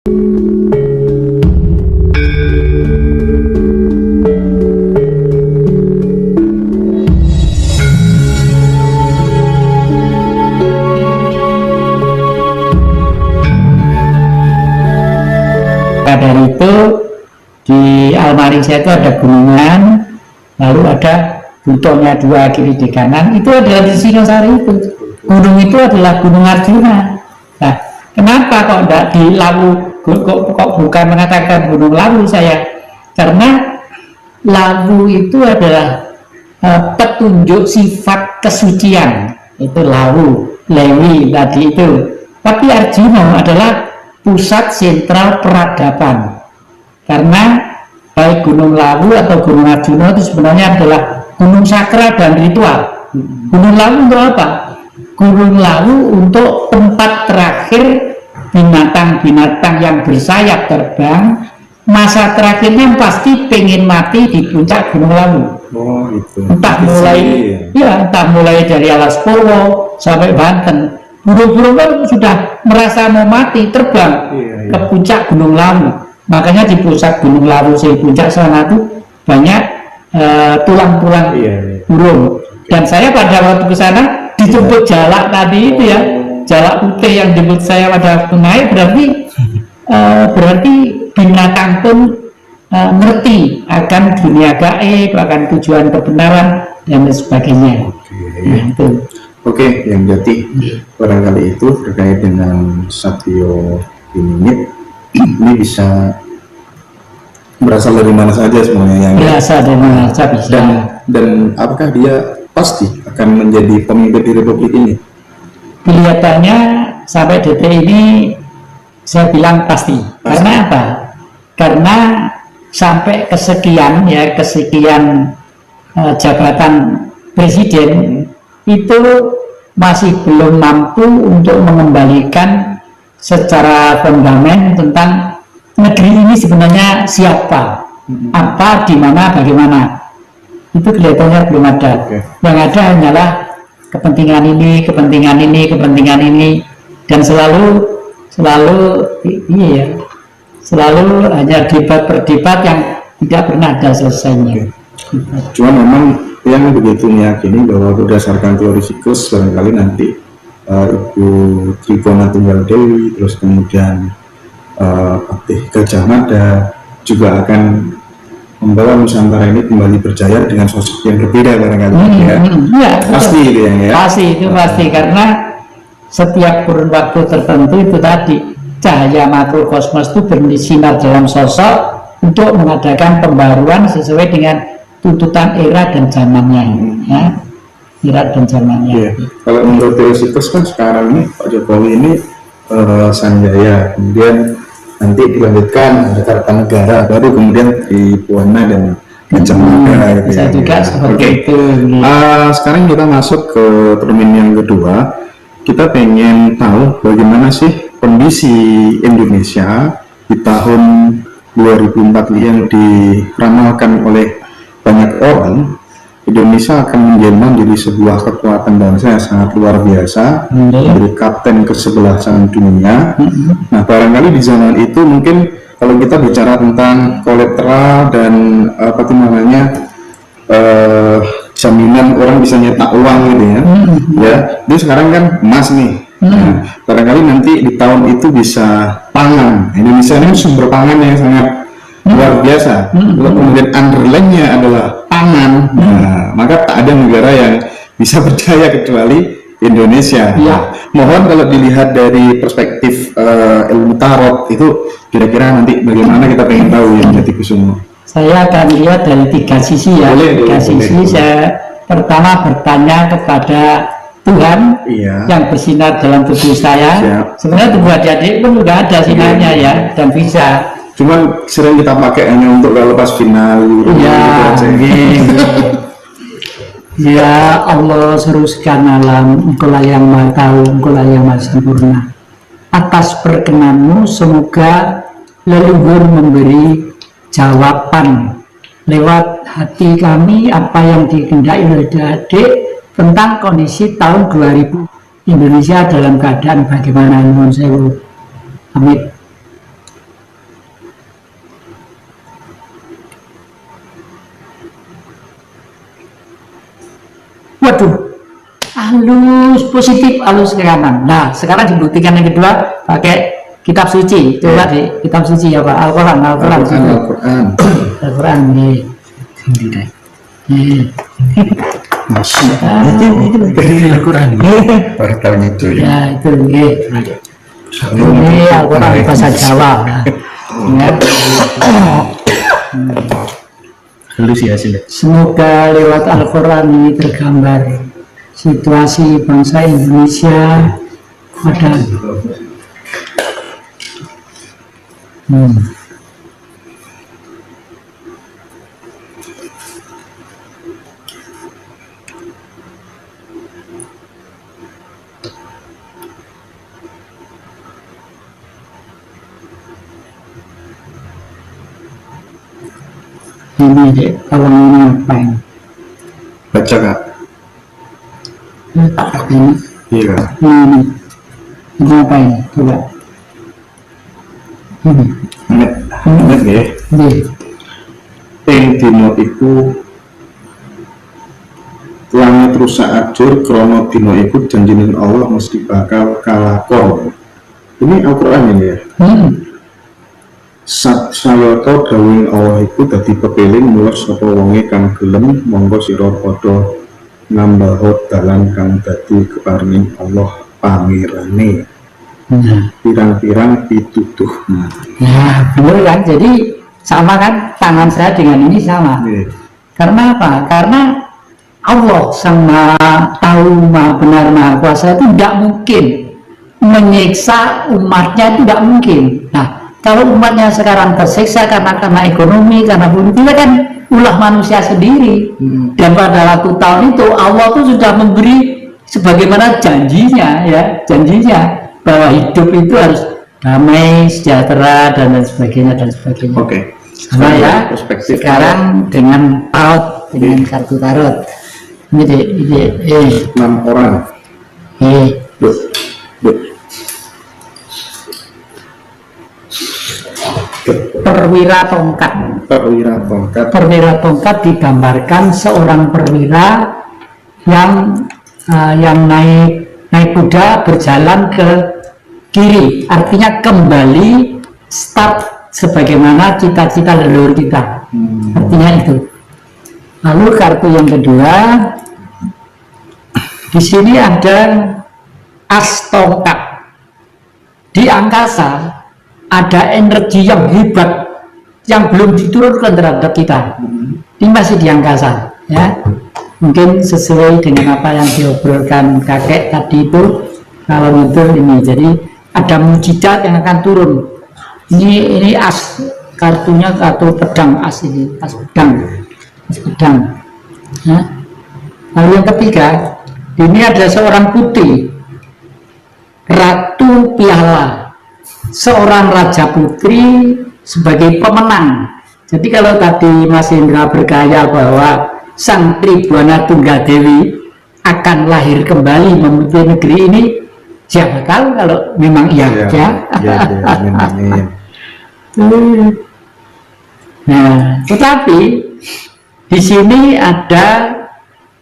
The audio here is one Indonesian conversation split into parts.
Dari itu di almari saya itu ada gunungan, lalu ada butonya dua kiri di kanan, itu adalah di Singosari itu. Gunung itu adalah Gunung Arjuna. Nah, kenapa kok enggak di Lawu, kok bukan mengatakan Gunung Lawu saya? Karena Lawu itu adalah petunjuk sifat kesucian, itu Lawu, Lewi tadi itu. Tapi Arjuna adalah pusat sentral peradaban, karena baik Gunung Lawu atau Gunung Arjuna itu sebenarnya adalah gunung sakral dan ritual. Gunung Lawu untuk apa? Gunung Lawu untuk tempat terakhir binatang-binatang yang bersayap terbang, masa terakhirnya pasti pengen mati di puncak Gunung Lawu. Oh, itu. Entah mulai dari Alas Purwo sampai Banten. Burung-burung kan sudah merasa mau mati terbang ke puncak Gunung Lawu. Makanya di pusat Gunung Lawu, di puncak sana itu banyak tulang-tulang burung. Dan saya pada waktu ke sana dijemput jalak tadi itu ya, jalak putih yang jemput saya pada naik, berarti binatang pun ngerti akan dunia gaib, akan tujuan kebenaran dan sebagainya. Nah, itu. Oke, yang jadi barangkali itu terkait dengan Satrio ini bisa berasal dari mana saja semuanya yang berasal dari mana saja bisa. Dan apakah dia pasti akan menjadi pemimpin di Republik ini? Kelihatannya sampai detik ini saya bilang pasti. Karena apa? Karena sampai kesekian jabatan presiden itu masih belum mampu untuk mengembalikan secara fundamental tentang negeri ini sebenarnya siapa, apa, di mana, bagaimana. Itu kelihatannya belum ada. Yang ada hanyalah kepentingan ini, dan selalu hanya debat berdebat yang tidak pernah ada selesainya. Cuma memang yang begitu meyakini bahwa berdasarkan teori siklus barangkali nanti Ibu Trigona Tunggal Dewi, terus kemudian Patih Gajah Mada juga akan membawa Nusantara ini kembali berjaya dengan sosok yang berbeda barangkali ya. Pasti itu ya. Pasti karena setiap kurun waktu tertentu itu tadi cahaya makrokosmos itu bersinar dalam sosok untuk mengadakan pembaruan sesuai dengan tuntutan era dan zamannya, ya. Era dan zamannya. Kalau menurut teori siklus kan sekarang ini Pak Jokowi ini Sanjaya, kemudian nanti dilanjutkan ada Kartanegara, baru kemudian di Buana dan Gajah Mada. Bisa juga seperti itu. Sekarang kita masuk ke termin yang kedua. Kita pengen tahu bagaimana sih kondisi Indonesia di tahun 2045 yang diramalkan oleh banyak orang. Indonesia akan menjadi sebuah kekuatan bangsa yang sangat luar biasa, menjadi kapten kesebelasan dunia. Nah, barangkali di zaman itu mungkin kalau kita bicara tentang kolateral dan jaminan orang bisa nyetak uang gitu ya. Itu sekarang kan emas nih. Nah, barangkali nanti di tahun itu bisa pangan. Indonesia ini sumber pangan yang sangat luar biasa. Kalau kemudian underline-nya adalah pangan, nah, maka tak ada negara yang bisa berdaya kecuali Indonesia. Mohon kalau dilihat dari perspektif ilmu tarot itu kira-kira nanti bagaimana, kita pengen tahu yang jadi Kusumo. Saya akan lihat dari tiga sisi ya. Sisi. Saya pertama bertanya kepada Tuhan yang bersinar dalam tubuh saya. Sebenarnya tubuh adik-adik pun juga ada sinarnya ya, dan bisa. Cuman sering kita pakai hanya untuk kalau pas final. Ya Allah, seru sekian alam, Engkaulah yang maha tahu, Engkaulah yang maha sempurna. Atas perkenanmu semoga leluhur memberi jawaban lewat hati kami apa yang dikehendaki oleh adik tentang kondisi tahun 2000 Indonesia dalam keadaan bagaimana. Mohon sewu. Amin. halus positif, halus ke kanan. Nah sekarang dibuktikan yang kedua pakai kitab suci. Coba di kitab suci ya Pak, Al-Quran. Al-Quran nih. Ini Al-Quran. Baru tahun itu ya. Ya itu ini Al-Quran bahasa Jawa. Ya. Halus ya hasilnya. Semoga lewat Al-Quran ini tergambar situasi bangsa Indonesia pada ini deh, kalau ini apa ini? Baca Kak. Ini, Iya. ini apa ini? Coba. Ini. Net ya. Ini. Ing dino iku langit rusak ajur krono dino iku janjinin Allah mesti bakal kalakon. Ini Al-Quran ini ya. Sayoto dawing Allah iku dadi pepeling mulos sapa wonge kang gelem monggo sira padha nambah dalan kang dadi keparing Allah pamirane. Pirang-pirang pituduh. Ya benar kan, jadi sama kan tangan saya dengan ini sama. Karena apa? Karena Allah sang maha tahu, maha benar, maha kuasa itu tidak mungkin menyiksa umatnya, itu tidak mungkin. Nah kalau umatnya sekarang tersiksa karena ekonomi, karena politik, kan ulah manusia sendiri. Dan pada waktu tahun itu Allah tuh sudah memberi sebagaimana janjinya, ya janjinya bahwa hidup itu harus damai, sejahtera dan lain sebagainya dan sebagainya. Oke. Sama ya. Sekarang dengan tarot, dengan kartu tarot. Ini 6 orang. Perwira tongkat. Perwira tongkat digambarkan seorang perwira yang naik kuda berjalan ke kiri, artinya kembali start sebagaimana cita-cita leluhur kita. Artinya itu. Lalu kartu yang kedua, di sini ada as tongkat. Di angkasa ada energi yang hebat yang belum diturunkan terhadap kita. Ini masih di angkasa, ya. Mungkin sesuai dengan apa yang diobrolkan kakek tadi itu, kalau itu ini. Jadi ada mujizat yang akan turun. Ini as, kartunya kartu pedang as ini, as pedang. Ya. Lalu yang ketiga, ini ada seorang putri, Ratu Piala, seorang raja putri sebagai pemenang. Jadi kalau tadi Mas Indra berkaya bahwa Sang Tribuana Tunggadewi akan lahir kembali memimpin negeri ini, siapa tahu kalau memang iya ya. Nah, tetapi di sini ada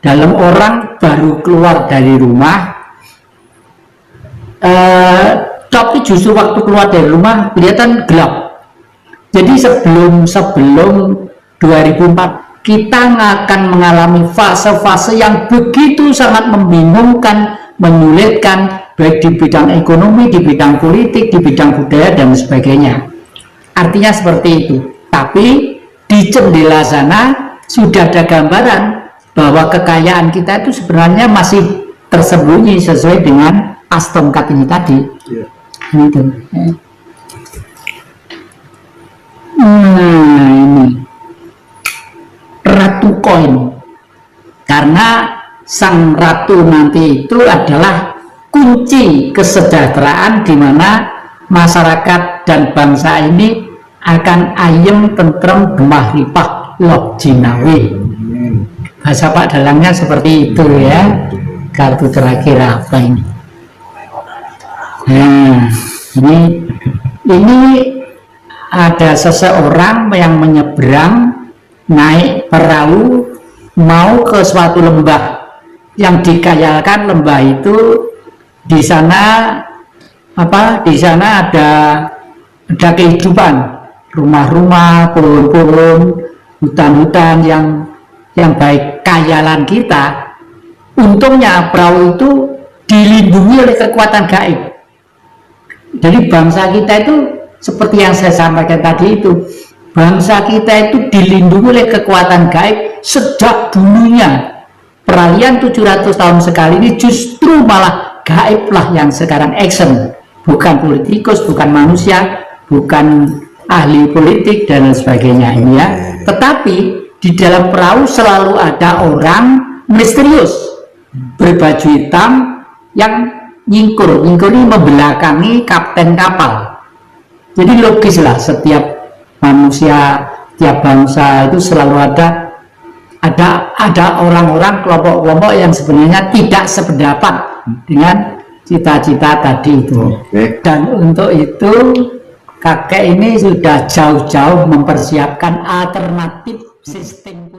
dalam orang baru keluar dari rumah, tapi justru waktu keluar dari rumah kelihatan gelap. Jadi sebelum 2004 kita akan mengalami fase-fase yang begitu sangat membingungkan, menyulitkan, baik di bidang ekonomi, di bidang politik, di bidang budaya dan sebagainya. Artinya seperti itu. Tapi di jendela sana sudah ada gambaran bahwa kekayaan kita itu sebenarnya masih tersembunyi sesuai dengan as tongkat ini tadi. Itu. Nah ini ratu koin, karena sang ratu nanti itu adalah kunci kesejahteraan di mana masyarakat dan bangsa ini akan ayem, tentrem, gemah ripah, lok jinawi. Bahasa Pak Dalangnya seperti itu ya. Kartu terakhir apa ini? Nah, ini ada seseorang yang menyeberang naik perahu mau ke suatu lembah. yang dikayalkan lembah itu di sana di sana ada kehidupan, rumah-rumah, pohon-pohon, hutan-hutan yang baik kayalan kita. Untungnya perahu itu dilindungi oleh kekuatan gaib. Jadi bangsa kita itu seperti yang saya sampaikan tadi itu, bangsa kita itu dilindungi oleh kekuatan gaib sejak dulunya. Peralihan 700 tahun sekali ini justru malah gaib lah yang sekarang action, bukan politikus, bukan manusia, bukan ahli politik dan sebagainya ini ya. Tetapi di dalam perahu selalu ada orang misterius berbaju hitam yang nyingkur ini membelakangi kapten kapal. Jadi logis lah, setiap manusia, tiap bangsa itu selalu ada orang-orang, kelompok-kelompok yang sebenarnya tidak sependapat dengan cita-cita tadi itu. Dan untuk itu kakek ini sudah jauh-jauh mempersiapkan alternatif sistem